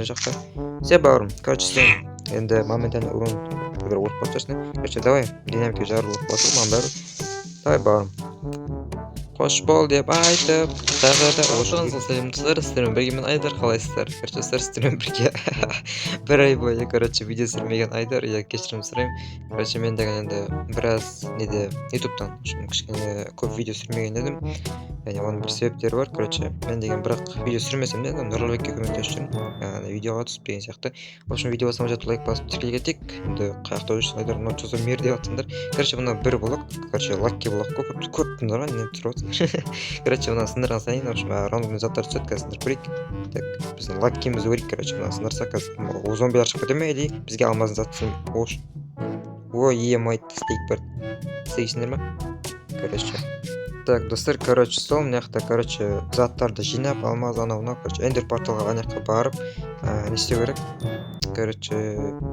ары жақта. Все, бауырым, короче, сен енді моментально урон бір ұрып басасың. Короче, давай, динамика жарылып басыл, бәрі. Давай, бауырым. Қош бол деп айтып, тағы да ошыңызға сәлемдер, сіздермен бірге мен Айдар, қалайсыздар? Короче, сіздермен бірге бір ай бойы, короче, видео түсірмеген Айдар, я кешірім сұраймын. Короче, мен деген енді біраз неде ютубтан кішкене көп видео түсірмеген едім. Яғни оның бір себептері бар. Короче, мен деген бірақ видео түсірмесем де Нұрлыбекке көмектесіп жүрмін. Видеоға түсіп деген сияқты. В общем, видео басыма жатып лайк басып тіркеле кетейік. Енді қаяқта жүрсің Айдар, мынау жаза мер деп жатсыңдар. Короче, мына бір блок, короче, лакки блок көп тыңдарға не түсіріп отырсың. Короче, мына сындырған сайын, в общем, рандомный заттар түседі, қазір сындырып көрейік. Так, біздің лаккимізді көрейік, короче, мына сындырса қазір зомбилар шығып кете ме, или бізге алмазын зат түсін. Ош. Ой, емайт, стейк бар. Істейсіңдер ма? Короче. Так, достар, короче, сол мына жақта, короче, заттарды жинап, алмаз анау-мынау, короче, эндер порталға ана жаққа барып, не істеу керек? Короче,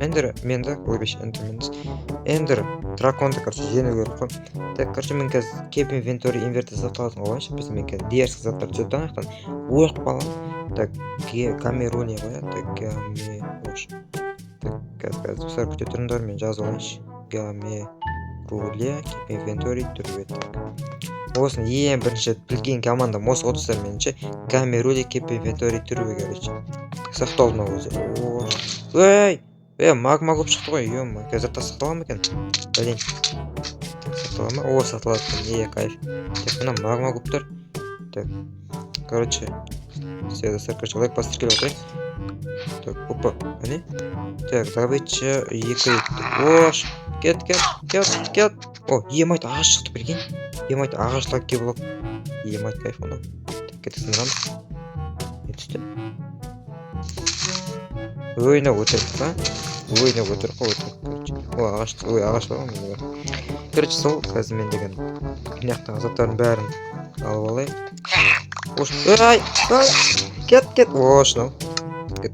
эндер менді, ойбеш, эндер драконды, короче, жеңу керек қой. Так, короче, мен қазір кеп инвентори инвертор сақталатын олайыншы, біз мен қазір диерсік заттар түседі анақтан, оқ балам. Так, камеруне қоя, так, гамеруш. Так, қазір достар күте тұрыңдар, мен жазып олайыншы. Гамеруле, кеп инвентори түрбе, так. Осыны ең бірінші білген командам осы отыстар меніңше Гамерули кеп инвентори түрбе, короче. Сақталды ма өзі. Ой! Магма көп шықты ғой, ема. Қазір заттар сақтала ма екен? Бәлен. Сақтала ма? О, сақталады екен, кайф. Так, мына магма көп тұр. Так, короче, все, достар, короче, лайк басып тіркеліп отырайын. Так, опа, әне? Так, добыча, екі. Ош! Кет. О, емайт ағаш шықты, білген? Емайт ағаш лакки блок. Емайт кайф оны. Так, кетіп сындырамыз. Не түсті? Ойна өтірік, ба? Ойна өтірік қой, короче. О, ағаш бар ма? Короче, сол, қазір мен деген мынаяқтағы заттардың бәрін алып алайын. Ош, кет. Ош, нау. Кет.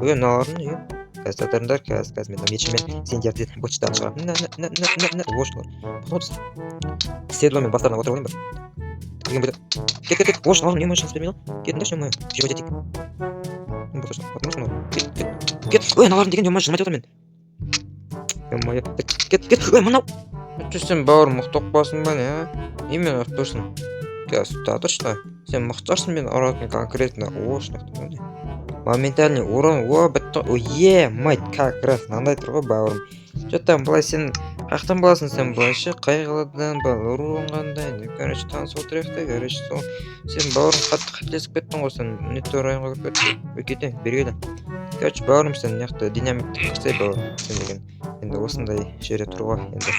Наларын, қазір заттарындар, қазір мен мечімен сендерді почтаға шығарам. Ош, потом седломен бастарына отырып олайын ба? Кет. Ош, наларын, не мой шанс бермей ғой? Кетіңдерші, мой, жеп өтетейік. Кет. Ой, наларын деген жомай жылмай жатыр мен. Кет. Ой, мынау. Сен бауырым мықты оқпасын ба не, а? Емен ұрттырсың. Қазір тұршы. Сен мықтарсың мен ұратын конкретно. Ош, нақтың. Моментальный урон, бітті. Ой, мать, как раз мынандай тұр ғой бауырым. Жоттан былай сен қақтан боласың сен былайшы, қайғыладан ба, ұрған қандай, короче, танысып отырайық та, короче, сол. Сен бауырым қатты қателесіп кеттің ғой, сен нетті ұрайынға көріп кеттің. Кете, бергелі. Короче, бауырым сен неқті динамикті қырсай бауырым. Сен деген, енді осындай жере тұруға, енді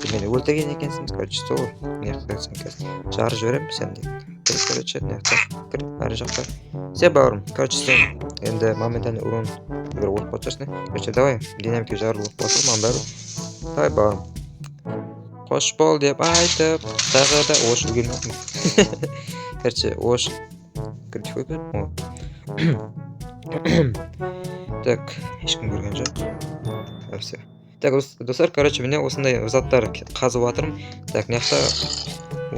сен мені өлтірген екенсің, короче, сол. Неқті сен қазір жарып жіберем, сен деген. Короче, неқті, ары жақта. Все, бауырым, короче, сен енді моментальный урон бір ұрып басасың. Короче, давай, динамика жарылып басыл, бәрі. Давай, бауырым. Қош бол деп айтып, тағы да ош үлген оқым. Короче, ош. Короче, қой бәрі. Так, ешкім көрген жоқ. Все. Так, достар, короче, міне осындай заттар қазып атырым. Так, неқта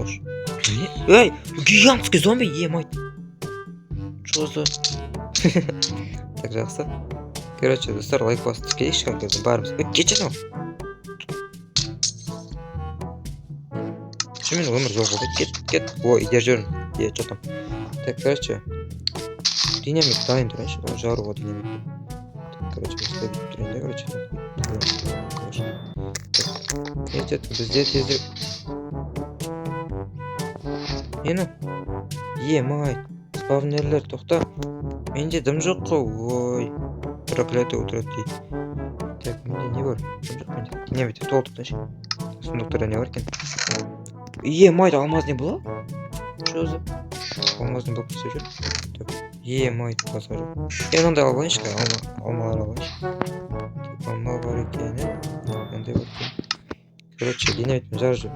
ош. Эй, гигантский зомби, емайт. Что за? Так, жақсы. Короче, достар, лайк басып тіркелейікші қазір барымыз. Кетші ау. Шымен өмір жол болды. Кет. О, идер жүрін. Что там? Так, короче, динамик дайын тұрайыншы. Жаруға динамик. Короче, тұрайында, короче. Етет, бізде тездер. Нені? Емайт. Спавнерлер, тоқта. Менде дым жоқ қой. Ой. Проклятый отырады дейді. Так, менде не бар? Дым жоқ менде. Динамикте толтықтыншы. Сундықтарда не бар екен? Емайт, алмаз не была? Что за? Алмаз не был все жүр. Емайт, басар. Мынандай алып алайыншы, алмалар алайыншы. Алма бар екен, мынандай бар екен. Короче, динамитпен жарып,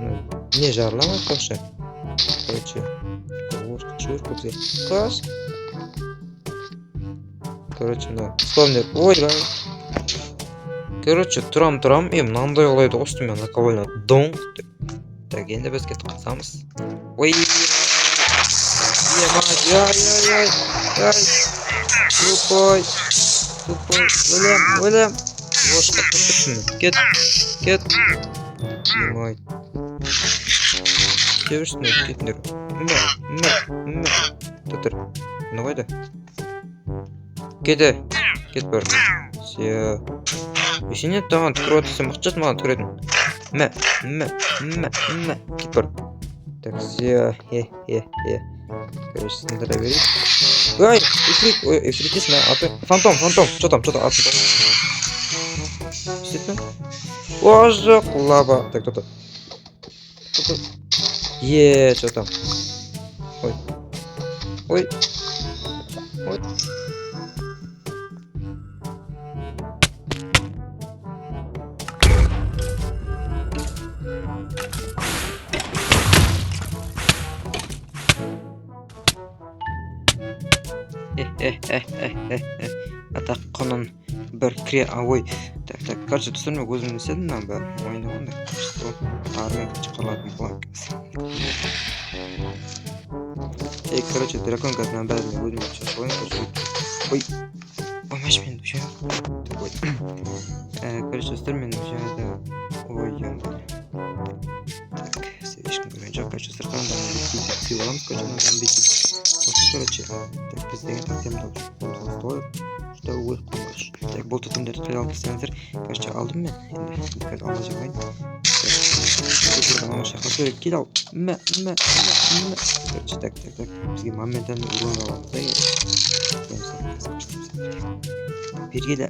не жарылама қошы. Короче, жүр көбізге. Қас. Короче, мына спавнер. Ой, короче, тұрам, мынандай олайды қостым мен наковальна. Донг. Так, енді біз кетіп қатсамыз. Ой. Тупой. Өлем. Бошқа тұрсын. Кет. Немай. Тебірсін өтіп кетіндер. Тұтыр. Мұны қойды. Кет бар. Сия. Есене таған түкір отысы мұқчат маған түкіретін. Кет бар. Так, сия. Короче, сындыра берейік. Ой, эфрит есін аты. Фантом. Что там, атын. Действительно? О, жоқ, лава. Так, кто-то. Что там? Ой. Атақ құнын бір кіре ой. Так, короче, түсірме өзімді істедім мен бәрі ойнағанда. Армен шықырлатын болам қазір. Короче, дракон қазынан бәрі өзімді шашылайын. Ой, мәш мен үшем. Короче, түсір мен үшемді ой, янды. Так, ешкім көрген жоқ. Короче, сырқанда күй боламыз. Короче, так, біз деген тактемді алып. Что ой қоймаш. Так, бұл тұтымдарды қайда алып кестеңіздер. Короче, алдым мен. Енді қазір алма жабайын. Кел ал. Короче, так. Бізге моментен урон аламыз да. Бергелі.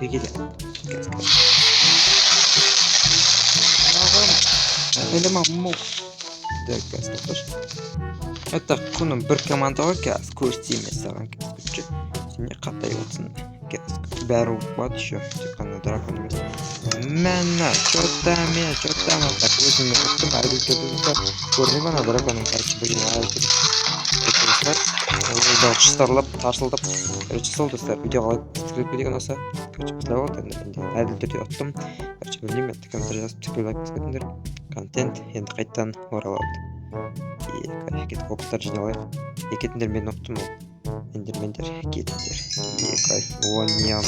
Бергелі. Ойлама, мол. Так, тоқташ. Это құным бір командаға кәз көрсетейміз саған кәз күтші. Сене қаттай отсын кәз. Бәрі ұқпады еще. Тек қана дракон емес. Мәні, чөттәме. Так, өзіме ұқтым. Әрбілкеді көрініп ана драконның қаршы бірген әрбілкеді. Ол шыстарлап, тарсылдап. Короче, сол достар, видеоға тікіріп деген оса. Короче, бұзлай болды. Әділ түрде ұттым. Короче, білмеймін, комментарий жазып тікіріп кетіндер. Контент енді қайттан оралады. Кайф кетіп опыттар жиналайық. Кетіндер мен ұқтым ол. Ендермендер кетіндер. Кайф. О, ням.